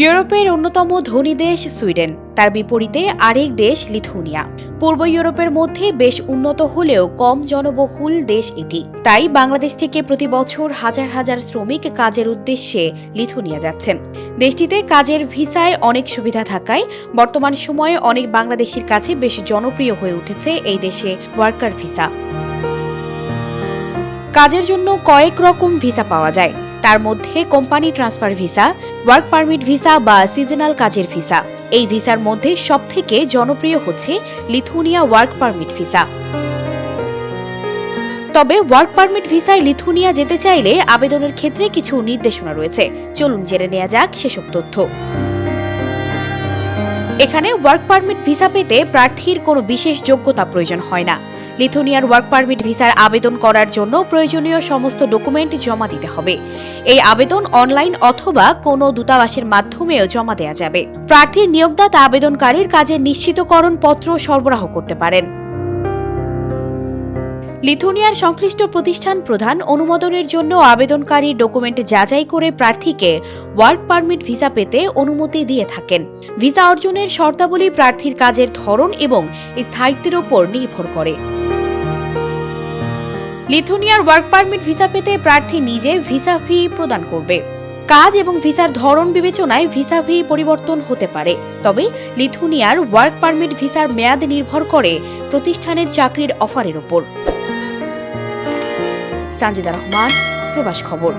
ইউরোপের অন্যতম ধনী দেশ সুইডেন, তার বিপরীতে আরেক দেশ লিথুনিয়া। পূর্ব ইউরোপের মধ্যে বেশ উন্নত হলেও কম জনবহুল দেশ এটি। তাই বাংলাদেশ থেকে প্রতি বছর হাজার হাজার শ্রমিক কাজের উদ্দেশ্যে লিথুনিয়া যাচ্ছেন। দেশটিতে কাজের ভিসায় অনেক সুবিধা থাকায় বর্তমান সময়ে অনেক বাংলাদেশির কাছে বেশ জনপ্রিয় হয়ে উঠেছে এই দেশে ওয়ার্কার ভিসা। কাজের জন্য কয়েক রকম ভিসা পাওয়া যায়। তার মধ্যে company transfer visa, work permit visa বা সিজনাল কাজের ভিসা। এই ভিসার মধ্যে সবথেকে জনপ্রিয় হচ্ছে লিথুনিয়া ওয়ার্ক পারমিট ভিসা। তবে ওয়ার্ক পারমিট ভিসায় লিথুনিয়া যেতে চাইলে আবেদনের ক্ষেত্রে কিছু নির্দেশনা রয়েছে। চলুন জেনে নেওয়া যাক সেসব তথ্য। এখানে ওয়ার্ক পারমিট ভিসা পেতে প্রার্থীর কোনো বিশেষ যোগ্যতা প্রয়োজন হয় না। লিথুনিয়ার ওয়ার্ক পারমিট ভিসার আবেদন করার জন্য প্রয়োজনীয় সমস্ত ডকুমেন্ট জমা দিতে হবে। এই আবেদন অনলাইন অথবা কোনো দূতাবাসের মাধ্যমেও জমা দেওয়া যাবে। প্রার্থীর নিয়োগদাতা আবেদনকারীর কাজের নিশ্চিতকরণ পত্র সরবরাহ করতে পারেন। লিথুনিয়ার সংশ্লিষ্ট প্রতিষ্ঠান প্রধান অনুমোদনের জন্য আবেদনকারীর ডকুমেন্ট যাচাই করে প্রার্থীকে ওয়ার্ক পারমিট ভিসা পেতে অনুমতি দিয়ে থাকেন। ভিসা অর্জনের শর্তাবলী প্রার্থীর কাজের ধরন এবং স্থায়িত্বের উপর নির্ভর করে। লিথুনিয়ার ওয়ার্ক পারমিট ভিসা পেতে প্রার্থী নিজে ভিসা ফি প্রদান করবে। কাজ এবং ভিসার ধরন বিবেচনায় ভিসা ফি পরিবর্তন হতে পারে। তবে লিথুনিয়ার ওয়ার্ক পারমিট ভিসার মেয়াদ নির্ভর করে প্রতিষ্ঠানের চাকরির অফারের উপর। সানজিদা রহমান, প্রবাস খবর।